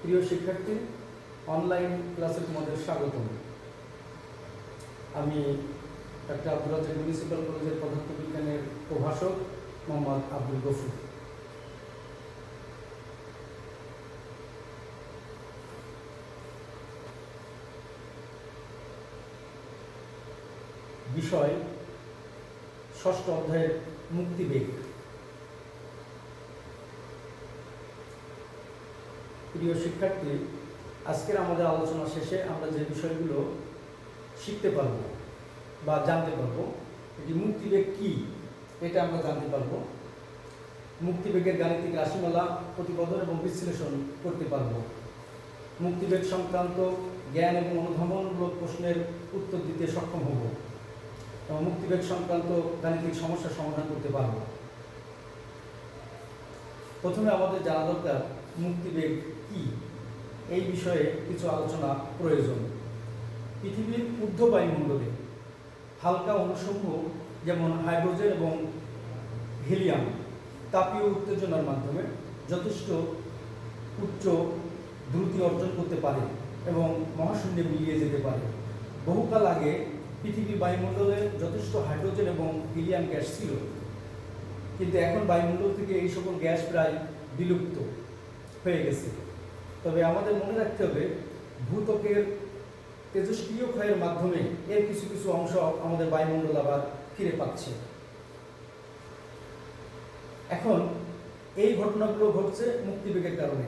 প্রিয় শিক্ষার্থী, অনলাইন ক্লাসে তোমাদের স্বাগতম। আমি ডাক্তার আব্দুল রাজ্জাক মিউনিসিপ্যাল কলেজের পদার্থবিজ্ঞানের প্রভাষক মোহাম্মদ আব্দুল গফুর। বিষয় ষষ্ঠ অধ্যায়ের মুক্তিবেগ। প্রিয় শিক্ষার্থী, আজকের আমাদের আলোচনা শেষে আমরা যে বিষয়গুলো শিখতে পারব বা জানতে পারবো, এটি মুক্তিবেগ কি এটা আমরা জানতে পারবো। মুক্তিবেগের গাণিতিক রাশিমালা প্রতিপাদন এবং বিশ্লেষণ করতে পারব। মুক্তিবেগ সংক্রান্ত জ্ঞান এবং অনুধাবনমূলক প্রশ্নের উত্তর দিতে সক্ষম হব এবং মুক্তিবেগ সংক্রান্ত গাণিতিক সমস্যার সমাধান করতে পারব। প্রথমে আমাদের জানা দরকার মুক্তিবেগ কি, এই বিষয়ে কিছু আলোচনা প্রয়োজন। পৃথিবীর ঊর্ধ্ব বায়ুমণ্ডলে হালকা অণুসমূহ যেমন হাইড্রোজেন এবং হিলিয়াম তাপীয় উত্তেজনার মাধ্যমে যথেষ্ট উচ্চ দ্রুতি অর্জন করতে পারে এবং মহাশূন্যে মিলিয়ে যেতে পারে। বহুকাল আগে পৃথিবীর বায়ুমণ্ডলে যথেষ্ট হাইড্রোজেন এবং হিলিয়াম গ্যাস ছিল, কিন্তু এখন বায়ুমণ্ডল থেকে এই সকল গ্যাস প্রায় বিলুপ্ত হয়ে গেছে। তবে আমাদের মনে রাখতে হবে, ভূত্বকের তেজস্ক্রিয় ক্ষয়ের মাধ্যমে এর কিছু কিছু অংশ আমাদের বায়ুমণ্ডল আবার ফিরে পাচ্ছে। এখন এই ঘটনাগুলো ঘটছে মুক্তিবেগের কারণে।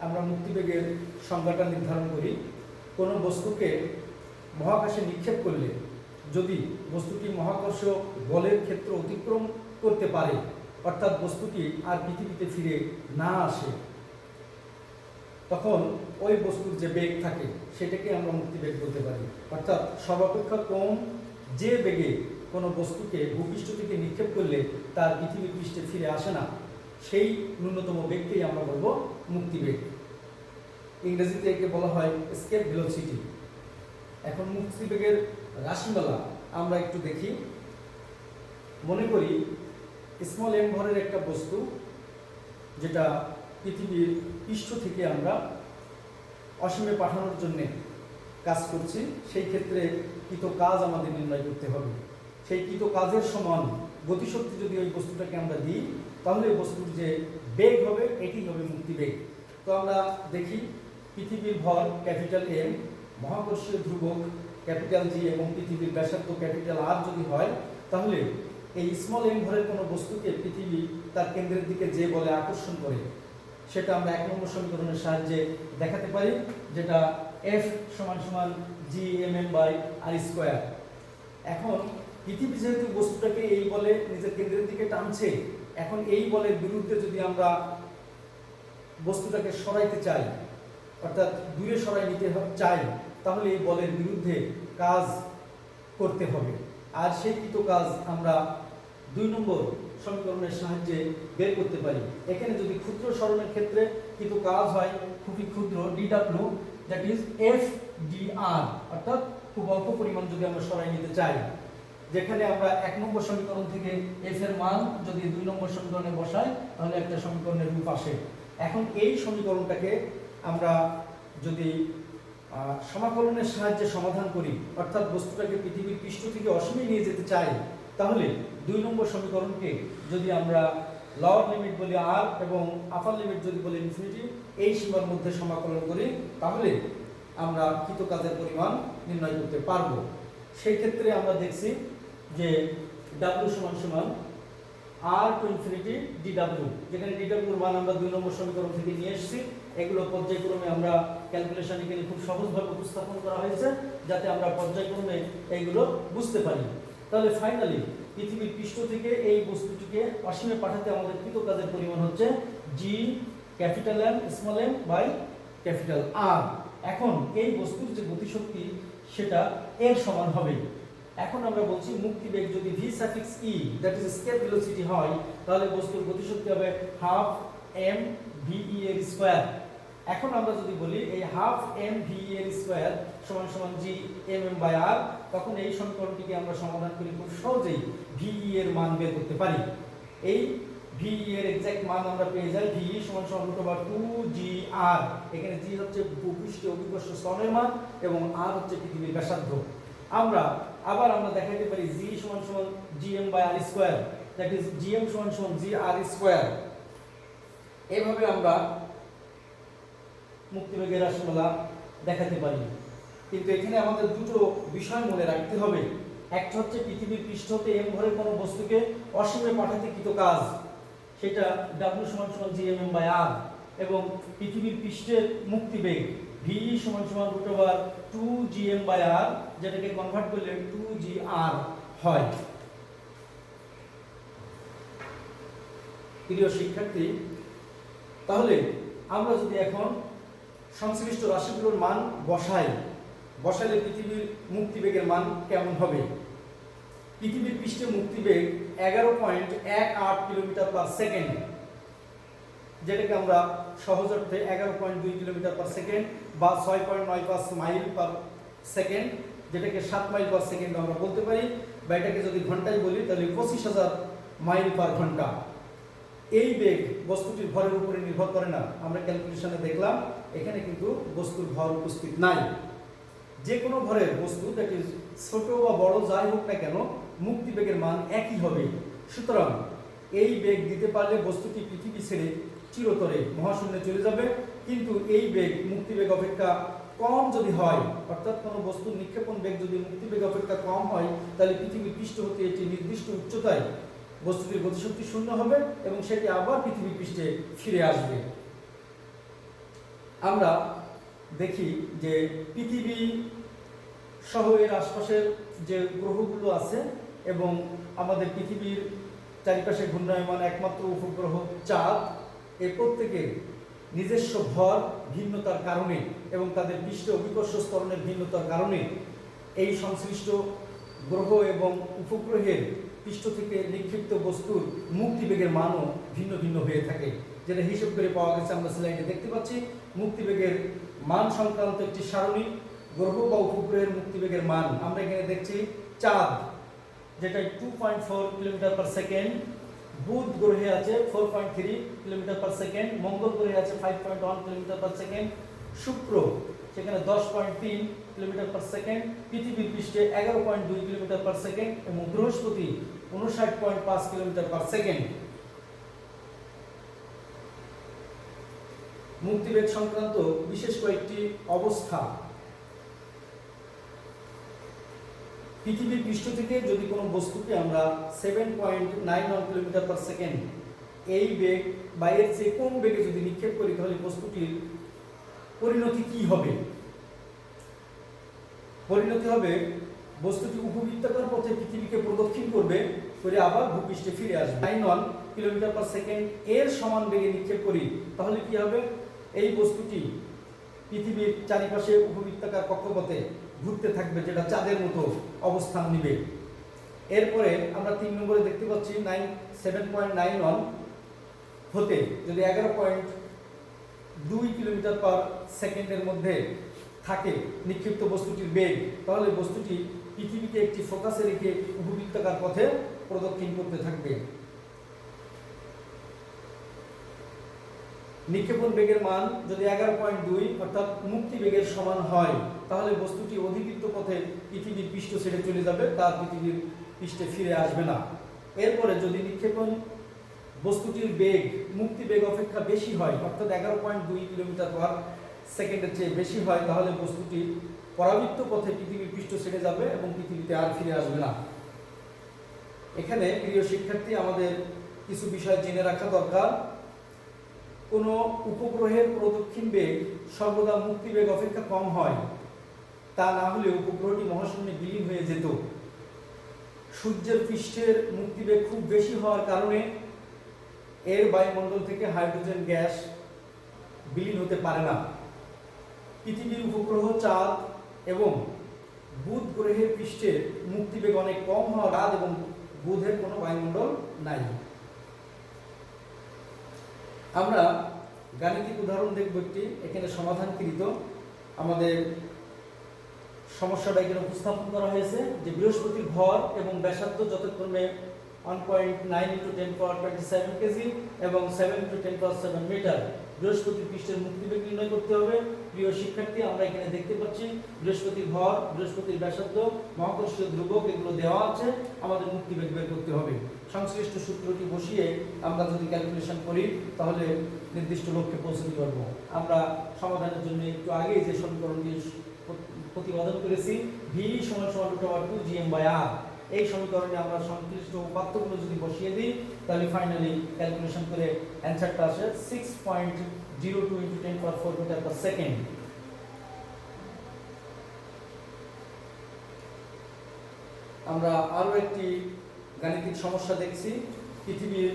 আমরা মুক্তিবেগের সংজ্ঞাটা নির্ধারণ করি। কোনো বস্তুকে মহাকাশে নিক্ষেপ করলে যদি বস্তুটি মহাকর্ষ বলের ক্ষেত্র অতিক্রম করতে পারে, অর্থাৎ বস্তুটি আর পৃথিবীতে ফিরে না আসে, তখন ওই বস্তুর যে বেগ থাকে সেটাকে আমরা মুক্তিবেগ বলতে পারি। অর্থাৎ সর্বাপেক্ষা কম যে বেগে কোনো বস্তুকে ভূপৃষ্ঠ থেকে নিক্ষেপ করলে তার পৃথিবী পৃষ্ঠে ফিরে আসে না, সেই ন্যূনতম বেগকেই আমরা বলবো মুক্তিবেগ। ইংরেজিতে একে বলা হয় এস্কেপ ভেলোসিটি। এখন মুক্তিবেগের রাশিমালা আমরা একটু দেখি। মনে করি স্মল এম ভরের একটা বস্তু যেটা পৃথিবীর পৃষ্ঠ থেকে আমরা অসীমে পাঠানোর জন্যে কাজ করছি। সেই ক্ষেত্রে কৃত কাজ আমাদের নির্ণয় করতে হবে। সেই কৃত কাজের সমান গতিশক্তি যদি ওই বস্তুটাকে আমরা দিই, তাহলে বস্তুর যে বেগ হবে এটি হবে মুক্তিবেগ। তো আমরা দেখি, পৃথিবীর ভর ক্যাপিটাল এম, মহাকর্ষীয় ধ্রুবক ক্যাপিটাল জি এবং পৃথিবীর ব্যাসার্ধ ক্যাপিটাল আর যদি হয়, তাহলে এই স্মল এম ভরের কোনো বস্তুকে পৃথিবী তার কেন্দ্রের দিকে যে বলে আকর্ষণ করে, সেটা আমরা 1 নম্বর সমীকরণের সাহায্যে দেখাতে পারি, যেটা F = G/m/r²। এখন পৃথিবী যেহেতু বস্তুটাকে এই বলে নিজের কেন্দ্রের দিকে টানছে, এখন এই বলের বিরুদ্ধে যদি আমরা বস্তুটাকে সরাইতে চাই, অর্থাৎ দূরে সরাই নিতে চাই, তাহলে এই বলের বিরুদ্ধে কাজ করতে হবে। আর সেই কৃত কাজ আমরা 2 নম্বর সমীকরণের সাহায্যে বের করতে পারি। এখানে যদি ক্ষুদ্র সরণের ক্ষেত্রে কৃত কাজ হয় খুবই ক্ষুদ্র, dw, দ্যাট ইজ f/dr, অর্থাৎ খুব অল্প পরিমাণ যদি আমরা সরাই নিতে চাই, যেখানে আমরা 1 নম্বর সমীকরণ থেকে f এর মান যদি 2 নম্বর সমীকরণে বসাই, তাহলে একটা সমীকরণের রূপ আসে। এখন এই সমীকরণটাকে আমরা যদি সমাকলনের সাহায্যে সমাধান করি, অর্থাৎ বস্তুটাকে পৃথিবীর পৃষ্ঠ থেকে অসীমে নিয়ে যেতে চাই, তাহলে 2 নম্বর সমীকরণকে যদি আমরা লোয়ার লিমিট বলি r এবং আপার লিমিট যদি বলি ইনফিনিটি, এই সীমার মধ্যে সমাকলন করি, তাহলে আমরা কৃত কাজের পরিমাণ নির্ণয় করতে পারবো। সেই ক্ষেত্রে আমরা দেখছি যে w = r to infinity dw, যেখানে dw এর মান আমরা 2 নম্বর সমীকরণ থেকে নিয়ে এসেছি। এগুলো পর্যায়ক্রমে আমরা ক্যালকুলেশন এখানে খুব সহজভাবে উপস্থাপন করা হয়েছে, যাতে আমরা পর্যায়ক্রমে এইগুলো বুঝতে পারি। তাহলে ফাইনালি পৃথিবীর পৃষ্ঠ থেকে এই বস্তুটিকে অসীমে পাঠাতে আমাদের কৃত কাজের পরিমাণ হচ্ছে G/m/R। এখন এই বস্তুর যে গতিশক্তি সেটা এর সমান হবে। এখন আমরা বলছি মুক্তিবেগ যদি v/e, that is escape velocity হয়, তাহলে বস্তুর গতিশক্তি হবে 12 mv/e²। এখন আমরা যদি বলি এই 12 mv/e² = G/m/r, তখন এই সমীকরণটিকে আমরা সমাধান করে খুব সহজেই ve এর মান বের করতে পারি। এই ve এর এক্সাক্ট মান আমরা পেয়ে যাই, ve = √2gr আর। এখানে জি হচ্ছে ভূপৃষ্ঠীয় অভিকর্ষ স্তরের মান এবং আর হচ্ছে পৃথিবীর ব্যাসার্ধ। আমরা দেখাইতে পারি জি সমান সমান gm by R square, that is gm সমান সমান জি আর স্কয়ার। এইভাবে আমরা মুক্তিবেগের রাশিমালা দেখাতে পারি। কিন্তু এখানে আমাদের দুটো বিষয় মনে রাখতে হবে। একটা হচ্ছে পৃথিবীর পৃষ্ঠ হতে m ভরের কোনো বস্তুকে অসীমে পাঠাতে কৃত কাজ, সেটা w সমান সমান gm বাই r, এবং পৃথিবীর পৃষ্ঠের মুক্তিবেগ v সমান সমান √2gm বাই r, যেটাকে কনভার্ট করলে 2gr হয়। প্রিয় শিক্ষার্থী, তাহলে আমরা যদি এখন সংশ্লিষ্ট রাশিগুলোর মান বসাইলে পৃথিবীর মুক্তিবেগের মান কেমন হবে? পৃথিবীর পৃষ্ঠে মুক্তিবেগ 11.18 কিলোমিটার পার সেকেন্ড, যেটাকে আমরা সহজ অর্থে 11.2 কিলোমিটার পার সেকেন্ড বা 6.95 মাইল পার সেকেন্ড, যেটাকে 7 মাইল পার সেকেন্ড আমরা বলতে পারি, বা এটাকে যদি ঘন্টায় বলি তাহলে 25,000 মাইল পার ঘন্টা। এই বেগ বস্তুটির ভরের উপরে নির্ভর করে না। আমরা ক্যালকুলেশনে দেখলাম এখানে কিন্তু বস্তুর ভর উপস্থিত নাই। যে কোনো ভরের বস্তু, দ্যাট ইজ ছোট বা বড় যাই হোক না কেন, মুক্তিবেগের মান একই হবে। সুতরাং এই বেগ দিতে পারলে বস্তুটি পৃথিবী ছেড়ে চিরতরে মহাশূন্যে চলে যাবে। কিন্তু এই বেগ মুক্তিবেগ অপেক্ষা কম যদি হয়, অর্থাৎ কোনো বস্তুর নিক্ষেপণ বেগ যদি মুক্তিবেগ অপেক্ষা কম হয়, তাহলে পৃথিবীর পৃষ্ঠ হতে একটি নির্দিষ্ট উচ্চতায় বস্তুটির গতিশক্তি শূন্য হবে এবং সেটি আবার পৃথিবীর পৃষ্ঠে ফিরে আসবে। আমরা দেখি যে পৃথিবী সহ এর আশপাশের যে গ্রহগুলো আছে এবং আমাদের পৃথিবীর চারিপাশে ঘূর্ণায়মান একমাত্র উপগ্রহ চাঁদ, এর প্রত্যেকের নিজস্ব ভর ভিন্নতার কারণে এবং তাদের পৃষ্ঠে অভিকর্ষ স্তরণের ভিন্নতার কারণে এই সংশ্লিষ্ট গ্রহ এবং উপগ্রহের পৃষ্ঠ থেকে নিক্ষিপ্ত বস্তুর মুক্তিবেগের মানও ভিন্ন ভিন্ন হয়ে থাকে, যেটা হিসেব করে পাওয়া গেছে। আমরা স্লাইডে দেখতে পাচ্ছি মুক্তিবেগের মান সংক্রান্ত একটি সারণী। গ্রহ বা উপগ্রহের মুক্তিবেগের মান আমরা এখানে দেখছি চাঁদ, যেটা 2.4 কিলোমিটার পার সেকেন্ড, বুধ গ্রহে আছে 4.3 কিলোমিটার পার সেকেন্ড, মঙ্গল গ্রহে আছে 5.1 কিলোমিটার পার সেকেন্ড, শুক্র সেখানে 10.3 কিলোমিটার পার সেকেন্ড, পৃথিবীর পৃষ্ঠে 11.2 কিলোমিটার পার সেকেন্ড এবং বৃহস্পতি 59.5 কিলোমিটার পার সেকেন্ড। মুক্তিবেগ সংক্রান্ত বিশেষ কয়েকটি অবস্থা। পৃথিবীর পৃষ্ঠ থেকে যদি কোনো বস্তুকে আমরা 7.91 কিলোমিটার পার সেকেন্ড এই বেগ বা এর চেয়ে কম বেগে যদি নিক্ষেপ করি, তাহলে বস্তুটির পরিণতি কি হবে? পরিণতি হবে বস্তুটি উপবৃত্তাকার পথে পৃথিবীকে প্রদক্ষিণ করবে, করে আবার ভূপৃষ্ঠে ফিরে আসবে। 91 কিলোমিটার পার সেকেন্ড এর সমান বেগে নিক্ষেপ করি, তাহলে কি হবে? এই বস্তুটি পৃথিবীর চারিপাশে উপবৃত্তাকার কক্ষপথে ঘুরতে থাকবে, যেটা চাঁদের মতো অবস্থান নেবে। এরপরে আমরা 3 নম্বরে দেখতে পাচ্ছি 7.91 হতে যদি 11.2 কিলোমিটার পার সেকেন্ডের মধ্যে থাকে নিক্ষিপ্ত বস্তুটির বেগ, তাহলে বস্তুটি পৃথিবীকে একটি ফোকাসে রেখে উপবৃত্তাকার পথে প্রদক্ষিণ করতে থাকবে। নিক্ষেপণ বেগের মান যদি 11.2 অর্থাৎ মুক্তি বেগের সমান হয়, তাহলে বস্তুটি অধিবৃত্ত পথে পৃথিবীর পৃষ্ঠ ছেড়ে চলে যাবে, তার পৃথিবীর পৃষ্ঠে ফিরে আসবে না। এরপরে যদি নিক্ষেপণ বস্তুটির বেগ মুক্তি বেগ অপেক্ষা বেশি হয়, অর্থাৎ 11.2 কিলোমিটার পার সেকেন্ডের চেয়ে বেশি হয়, তাহলে বস্তুটি পরাবৃত্ত পথে পৃথিবীর পৃষ্ঠ ছেড়ে যাবে এবং পৃথিবীতে আর ফিরে আসবে না। এখানে প্রিয় শিক্ষার্থী, আমাদের কিছু বিষয় জেনে রাখা দরকার। কোনো উপগ্রহের প্রদক্ষিণ বেগ সর্বদা মুক্তি বেগ অপেক্ষা কম হয়, তা না হলে উপগ্রহটি মহাশূন্যে বিলীন হয়ে যেত। সূর্যের পৃষ্ঠের মুক্তিবেগ খুব বেশি হওয়ার কারণে এর বায়ুমণ্ডল থেকে হাইড্রোজেন গ্যাস বিলীন হতে পারে না। পৃথিবীর উপগ্রহ চাঁদ এবং বুধ গ্রহের পৃষ্ঠের মুক্তিবেগ অনেক কম হওয়ার চাঁদ এবং বুধের কোনো বায়ুমণ্ডল নাই। আমরা গাণিতিক উদাহরণ দেখব একটি, এখানে সমাধানকৃত আমাদের সমস্যাটা এখানে উপস্থাপন করা হয়েছে যে বৃহস্পতির ভর এবং ব্যাসার্ধ যথাক্রমে 1.9 × 10⁻27 কেজি এবং 7 × 10⁻7 মিটার। বৃহস্পতির পৃষ্ঠের মুক্তিবেগ নির্ণয় করতে হবে। প্রিয় শিক্ষার্থী, আমরা এখানে দেখতে পাচ্ছি বৃহস্পতির ভর, বৃহস্পতির ব্যাসার্ধ, মহাকর্ষীয় ধ্রুবক এগুলো দেওয়া আছে, আমাদের মুক্তিবেগ বের করতে হবে। সংশ্লিষ্ট সূত্রটি বসিয়ে আমরা যদি ক্যালকুলেশন করি তাহলে নির্দিষ্ট লক্ষ্যে পৌঁছতে পারবো। আমরা সমাধানের জন্য একটু আগে যে সমীকরণটি প্রতিপাদন করেছি v = √2gm/r, এই সমীকরণে আমরা সংশ্লিষ্ট উপাত্তগুলো যদি বসিয়ে দিই তাহলে ফাইনালি ক্যালকুলেশন করে অ্যানসারটা আসে 6.02 × 10⁴ মিটার পার সেকেন্ড। আমরা আরো একটি গাণিতিক সমস্যা দেখছি। পৃথিবীর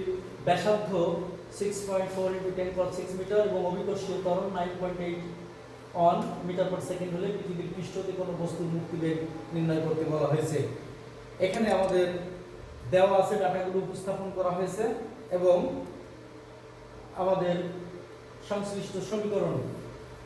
ব্যাসার্ধ 6.4 × 10⁶ মিটার এবং অভিকর্ষীয় ত্বরণ 9.8 মিটার পার সেকেন্ড হলে পৃথিবীর পৃষ্ঠতে কোনো বস্তুর মুক্তিবেগ নির্ণয় করতে বলা হয়েছে। এখানে আমাদের দেওয়া আছে, ডাটাগুলো উপস্থাপন করা হয়েছে এবং আমাদের সংশ্লিষ্ট সমীকরণ।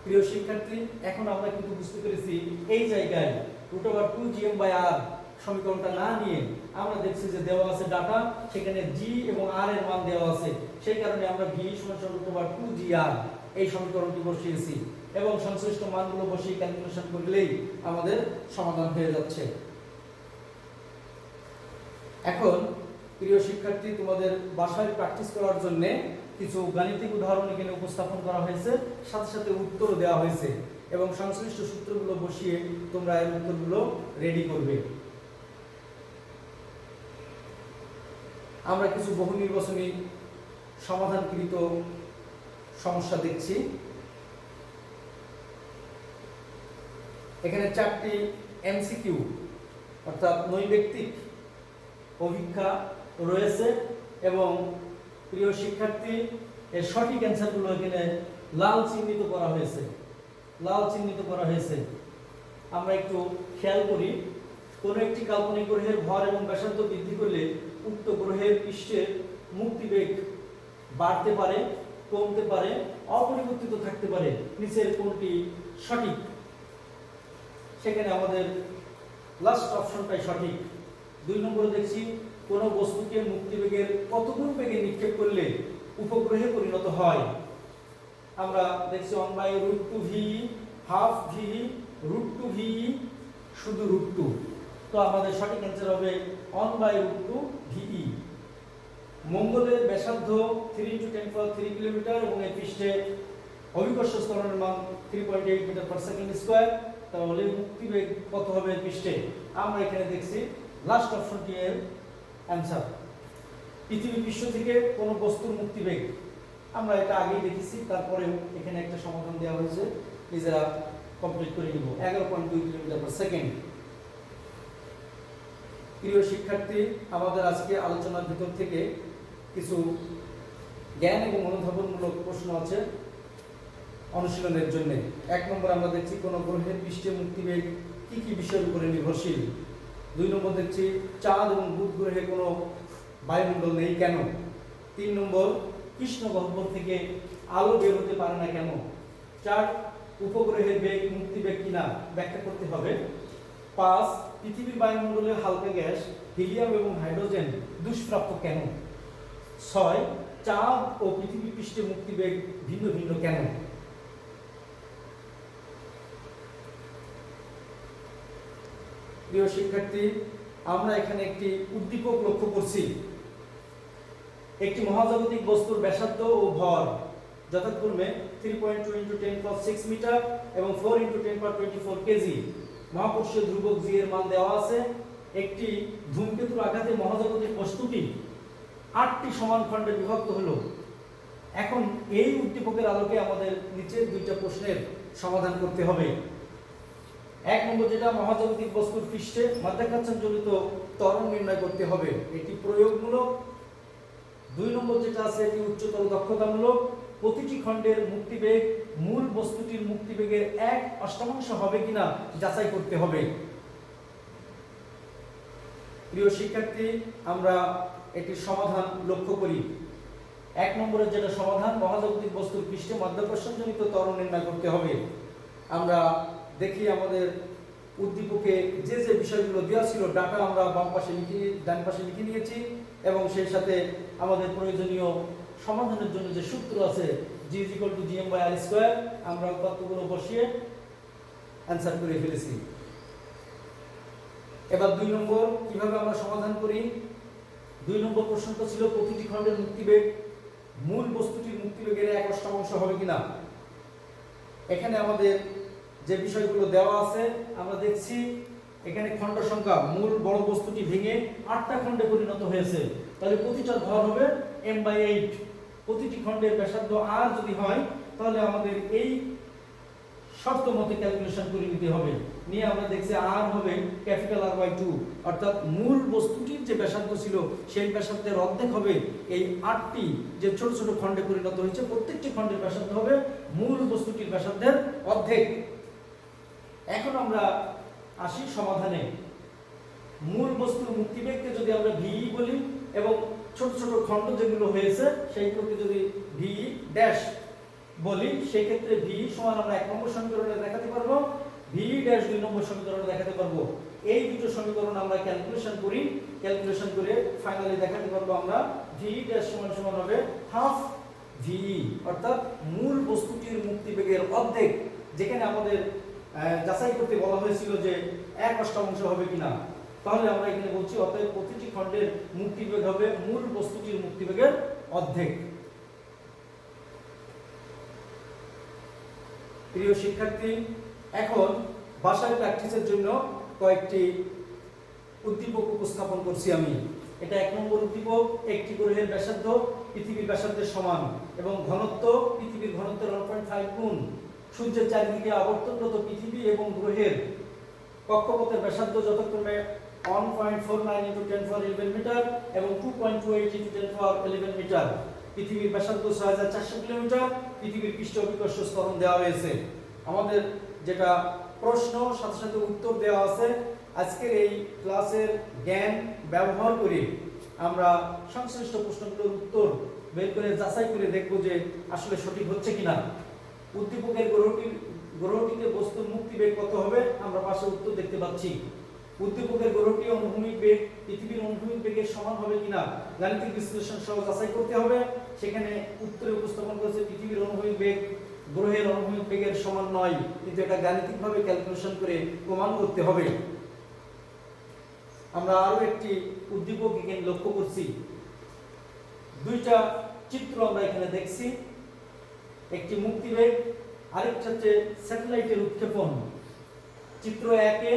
প্রিয় শিক্ষার্থী, এখন আমরা কিন্তু বুঝতে পেরেছি এই জায়গায় √2gm/r সমীকরণটা না নিয়ে আমরা দেখছি যে দেওয়া আছে ডাটা, সেখানে g এবং r এর মান দেওয়া আছে, সেই কারণে আমরা v = √2gr এই সমীকরণটি বসিয়েছি এবং সংশ্লিষ্ট মানগুলো বসিয়ে ক্যালকুলেশন করলেই আমাদের সমাধান হয়ে যাচ্ছে। এখন প্রিয় শিক্ষার্থী, তোমাদের বাসায় প্র্যাকটিস করার জন্য কিছু গাণিতিক উদাহরণ এখানে উপস্থাপন করা হয়েছে, সাথে সাথে উত্তরও দেওয়া হয়েছে এবং সংশ্লিষ্ট সূত্রগুলো বসিয়ে তোমরা এর উত্তরগুলো রেডি করবে। আমরা কিছু বহু নির্বাচনী সমাধানকৃত সমস্যা দেখছি। এখানে 4টি এমসিকিউ অর্থাৎ নৈর্ব্যক্তিক পরীক্ষা রয়েছে এবং প্রিয় শিক্ষার্থী, এর সঠিক অ্যান্সারগুলো এখানে লাল চিহ্নিত করা হয়েছে। আমরা একটু খেয়াল করি, কোন একটি কাল্পনিক গ্রহের ভর এবং ব্যাসার্ধ বৃদ্ধি করলে উক্ত গ্রহের পৃষ্ঠের মুক্তিবেগ বাড়তে পারে, কমতে পারে, অপরিবর্তিত থাকতে পারে, নিচের কোনটি সঠিক? সেখানে আমাদের লাস্ট অপশনটাই সঠিক। 2 নম্বরে দেখছি, কোন বস্তুকে মুক্তিবেগের কত গুণ বেগে নিক্ষেপ করলে উপগ্রহে পরিণত হয়? আমরা দেখছি 1/√2v, হাফ v, √2v, শুধু √2। তো আমাদের সঠিক অ্যান্সার হবে 1/√2ve। মঙ্গলের ব্যাসার্ধ 3 × 10⁻³ কিলোমিটার এবং এর পৃষ্ঠে অভিকর্ষ ত্বরণের মান 3.8 মিটার পার সেকেন্ড স্কয়ার, তাহলে মুক্তিবেগ কত হবে পৃষ্ঠে? আমরা এখানে দেখছি লাস্ট অপশনটি এর অ্যান্সার। পৃথিবী পৃষ্ঠ থেকে কোনো বস্তুর মুক্তিবেগ আমরা এটা আগেই দেখেছি, তারপরেও এখানে একটা সমাধান দেওয়া হয়েছে, নিজেরা কমপ্লিট করে নিব। 11.2 কিলোমিটার পার সেকেন্ড। প্রিয় শিক্ষার্থী, আমাদের আজকে আলোচনার ভিতর থেকে কিছু জ্ঞান এবং অনুধাবনমূলক প্রশ্ন আছে অনুশীলনের জন্য। 1 নম্বর আমরা দেখছি, কোন গ্রহের পৃষ্ঠে মুক্তিবেগ কি কি বিষয়ের উপরে নির্ভরশীল? 2 নম্বর দেখছি, চাঁদ এবং বুধ গ্রহে কোনো বায়ুমণ্ডল নেই কেন? 3 নম্বর, কৃষ্ণ গহ্বর থেকে আলো বের হতে পারে না কেন? 4, উপগ্রহের বেগ মুক্তিবেগ কিনা ব্যাখ্যা করতে হবে। 5, পৃথিবীর বায়ুমণ্ডলে হালকা গ্যাস হিলিয়াম এবং হাইড্রোজেন দুষ্প্রাপ্য কেন? 6, চাঁদ ও পৃথিবী পৃষ্ঠে মুক্তিবেগ ভিন্ন ভিন্ন কেন? প্রিয় শিক্ষার্থী, আমরা এখানে একটি উদ্দীপক লক্ষ্য করছি। একটি মহাজাগতিক বস্তুর ব্যাসার্ধ ও ভর যথাক্রমে 3.2 × 10⁶ মিটার এবং 4 × 10⁻24 কেজি। মহাকর্ষীয় ধ্রুবক g এর মান দেওয়া আছে। একটি ধূমকেতুর আঘাতে মহাজাগতিক বস্তুটি 8টি সমান খণ্ডে বিভক্ত হলো। এখন এই উদ্দীপকের আলোকে আমাদের নিচের 2টা প্রশ্নের সমাধান করতে হবে। 1 নম্বর, যেটা মহাজাগতিক বস্তুর পৃষ্ঠে মাধ্যাকর্ষণজনিত ত্বরণ নির্ণয় করতে হবে, এটি প্রয়োগমূলক। 2 নম্বর যেটা আছে, এটি উচ্চতর দক্ষতামূলক। প্রতিটি খণ্ডের মুক্তিবেগ মূল বস্তুটির মুক্তিবেগের 1/8 হবে কিনা যাচাই করতে হবে। প্রিয় শিক্ষার্থী, আমরা এটির সমাধান লক্ষ্য করি। 1 নম্বরের যেটা সমাধান, মহাজাগতিক বস্তুর পৃষ্ঠে মাধ্যাকর্ষণজনিত ত্বরণ নির্ণয় করতে হবে। আমরা দেখি আমাদের উদ্দীপকে যে যে বিষয়গুলো দেওয়া ছিল, ডাটা আমরা বাম পাশে ডান পাশে লিখে নিয়েছি এবং সেই সাথে আমাদের প্রয়োজনীয় সমাধানের জন্য যে সূত্র আছে g is equal to gm by r square আমরা উৎপাদ্যগুলো বসিয়ে অ্যানসার করে ফেলেছি। এবার 2 নম্বর কিভাবে আমরা সমাধান করি। 2 নম্বর প্রশ্নটা ছিল প্রতিটি খণ্ডের মুক্তিবেগ মূল বস্তুটির মুক্তিবেগের 1/8 হবে কিনা। এখানে আমাদের যে বিষয়গুলো দেওয়া আছে আমরা দেখছি এখানে খণ্ড সংখ্যা মূল বড় বস্তুটি ভেঙে 8টা খণ্ডে পরিণত হয়েছে, তাহলে প্রতিটার ভর হবে m/8। প্রতিটি খণ্ডের ব্যাসার্ধ r যদি হয় তাহলে আমাদের এই শর্ত মতে ক্যালকুলেশন করে নিতে হবে। নিয়ে আমরা দেখছি r হবে ক্যাপিটাল R/2, অর্থাৎ মূল বস্তুটির যে ব্যাসার্ধ ছিল সেই ব্যাসার্ধের অর্ধেক হবে এই 8টি যে ছোট ছোট খণ্ডে পরিণত হয়েছে, প্রত্যেকটি খণ্ডের ব্যাসার্ধ হবে মূল বস্তুটির ব্যাসার্ধের অর্ধেক। এখন আমরা আসি সমাধানে। মূল বস্তুর মুক্তিবেগকে যদি আমরা ভি বলি এবং ছোট ছোট খণ্ড যেগুলো হয়েছে সেইগুলোকে যদি ভি ড্যাশ বলি, সেই ক্ষেত্রে ভি সমান আমরা 1 নম্বর সমীকরণে দেখাতে পারবো, ভি ড্যাশ 2 নম্বর সমীকরণে দেখাতে পারবো। এই দুটো সমীকরণ আমরা ক্যালকুলেশন করি, ক্যালকুলেশন করে ফাইনালি দেখাতে পারবো আমরা ভি ড্যাশ সমান সমান হবে হাফ ভি, অর্থাৎ মূল বস্তুটির মুক্তিবেগের অর্ধেক, যেখানে আমাদের যাচাই করতে বলা হয়েছিল যে 1/8 হবে কিনা। তাহলে আমরা এখানে বলছি অতএব প্রতিটি খণ্ডের মুক্তিবেগ হবে মূল বস্তুটির মুক্তিবেগের অর্ধেক। প্রিয় শিক্ষার্থী, এখন বাসায় প্র্যাকটিসের জন্য কয়েকটি উদ্দীপক উপস্থাপন করছি আমি। এটা 1 নম্বর উদ্দীপক, একটি গ্রহের ব্যাসার্ধ পৃথিবীর ব্যাসার্ধের সমান এবং ঘনত্ব পৃথিবীর ঘনত্বের 1.5 গুণ। সূর্যের চারিদিকে আবর্তনরত পৃথিবী এবং গ্রহের কক্ষপথের ব্যাসার্ধ যথাক্রমে 1.49 × 10⁻11 মিটার এবং 2.28 × 10⁻11 মিটার। পৃথিবীর ব্যাসার্ধ 6400 কিলোমিটার। পৃথিবীর পৃষ্ঠ অভিকর্ষ ত্বরণ দেওয়া হয়েছে। আমাদের যেটা প্রশ্ন সাথে সাথে উত্তর দেওয়া আছে। আজকের এই ক্লাসের জ্ঞান ব্যবহার করে আমরা সংশ্লিষ্ট প্রশ্নগুলোর উত্তর বের করে যাচাই করে দেখব যে আসলে সঠিক হচ্ছে কিনা। উদ্দীপকের গ্রহটিতে বস্তুর মুক্তিবেগ কত হবে আমরা পাশে উত্তর দেখতে পাচ্ছি। উদ্দীপকের গ্রহটি অনুভূমিক বেগ পৃথিবীর অনুভূমিক বেগের সমান হবে কিনা গাণিতিক বিশ্লেষণ সহ যাচাই করতে হবে। সেখানে উত্তরে উপস্থাপন করেছে পৃথিবীর অনুভূমিক বেগ গ্রহের অনুভূমিক বেগের সমান নয়, কিন্তু এটা গাণিতিকভাবে ক্যালকুলেশন করে প্রমাণ করতে হবে। আমরা আরো একটি উদ্দীপক এখানে লক্ষ্য করছি। দুইটা চিত্র আমরা এখানে দেখছি, একটি মুক্তিবেগ আরেকটা হচ্ছে স্যাটেলাইটের উৎক্ষেপণ। চিত্র 1-এ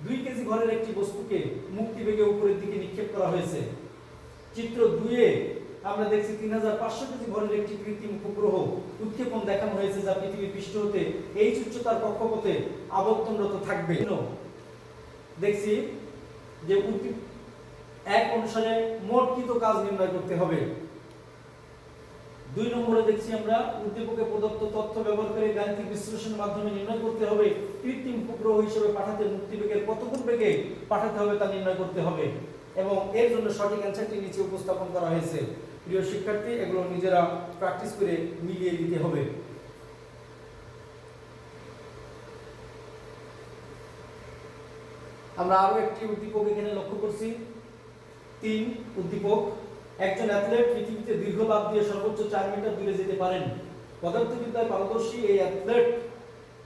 2 কেজি ভরের একটি বস্তুকে মুক্তিবেগে উপরের দিকে নিক্ষেপ করা হয়েছে। চিত্র 2-এ আমরা দেখছি 3500 কেজি ভরের একটি কৃত্রিম উপগ্রহ উৎক্ষেপণ দেখানো হয়েছে, যা পৃথিবীর পৃষ্ঠ হতে এই উচ্চতার কক্ষপথে আবর্তনরত থাকবে। দেখছি যে উদ্দীপক 1 অনুসারে মোট কৃত কাজ নির্ণয় করতে হবে। 2 নম্বরে দেখছি আমরা উদ্দীপকে প্রদত্ত তথ্য ব্যবহার করে গাণিতিক বিশ্লেষণের মাধ্যমে নির্ণয় করতে হবে কৃত্রিম উপগ্রহ হিসেবে পাঠাতে মুক্তিবেগের কত গুণ বেগে পাঠাতে হবে তা নির্ণয় করতে হবে এবং এর জন্য সঠিক অ্যানসারটি নিচে উপস্থাপন করা হয়েছে। প্রিয় শিক্ষার্থী, এগুলো নিজেরা প্র্যাকটিস করে মিলিয়ে দিতে হবে। আমরা আরো একটি উদ্দীপক এখানে লক্ষ্য করছি। 3 উদ্দীপক, একজন অ্যাথলেট পৃথিবীতে দীর্ঘ লাফ দিয়ে সর্বোচ্চ 4 মিটার দূরে যেতে পারেন। পদার্থবিদ্যায় পারদর্শী এই অ্যাথলেট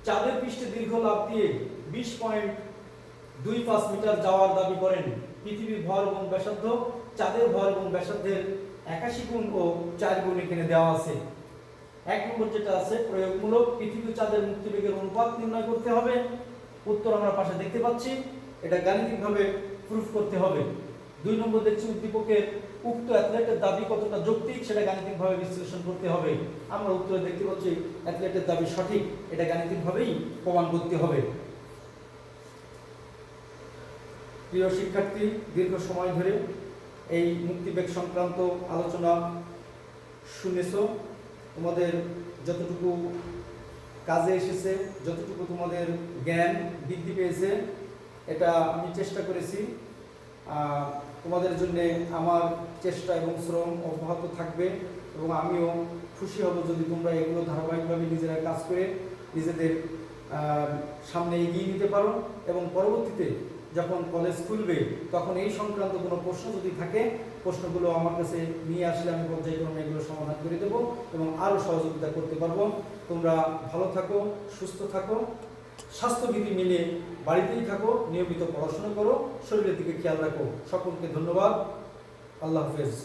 চাঁদের পৃষ্ঠে দীর্ঘ লাফ দিয়ে 20.25 মিটার যাওয়ার দাবি করেন। পৃথিবীর ভর এবং ব্যাসার্ধ চাঁদের ভর এবং ব্যাসার্ধের 81 গুণ ও 4 গুণ এখানে দেওয়া আছে। 1 নম্বর যেটা আছে প্রয়োগমূলক, পৃথিবী চাঁদের মুক্তিবেগের অনুপাত নির্ণয় করতে হবে। উত্তর আমরা পাশে দেখতে পাচ্ছি, এটা গাণিতিকভাবে প্রুফ করতে হবে। 2 নম্বর দেখছি উদ্দীপকের উক্ত অ্যাথলেটের দাবি কতটা যৌক্তিক সেটা গাণিতিকভাবে বিশ্লেষণ করতে হবে। আমরা উত্তরে দেখতে পাচ্ছি অ্যাথলেটের দাবি সঠিক, এটা গাণিতিকভাবেই প্রমাণ করতে হবে। প্রিয় শিক্ষার্থী, দীর্ঘ সময় ধরে এই মুক্তিবেগ সংক্রান্ত আলোচনা শুনেছো। তোমাদের যতটুকু কাজে এসেছে, যতটুকু তোমাদের জ্ঞান বৃদ্ধি পেয়েছে, এটা আমি চেষ্টা করেছি। তোমাদের জন্য আমার চেষ্টা এবং শ্রম অব্যাহত থাকবে এবং আমিও খুশি হব যদি তোমরা এগুলো ধারাবাহিকভাবে নিজেরা কাজ করে নিজেদের সামনে এগিয়ে নিতে পারো এবং পরবর্তীতে যখন কলেজ খুলবে তখন এই সংক্রান্ত কোনো প্রশ্ন যদি থাকে প্রশ্নগুলো আমার কাছে নিয়ে আসলে আমি পর্যায়ক্রমে এগুলো সমাধান করে দেবো এবং আরও সহযোগিতা করতে পারবো। তোমরা ভালো থাকো, সুস্থ থাকো, স্বাস্থ্যবিধি মেনে বাড়িতেই থাকো, নিয়মিত পড়াশোনা করো, শরীরের দিকে খেয়াল রাখো। সকলকে ধন্যবাদ। আল্লাহ হাফেজ।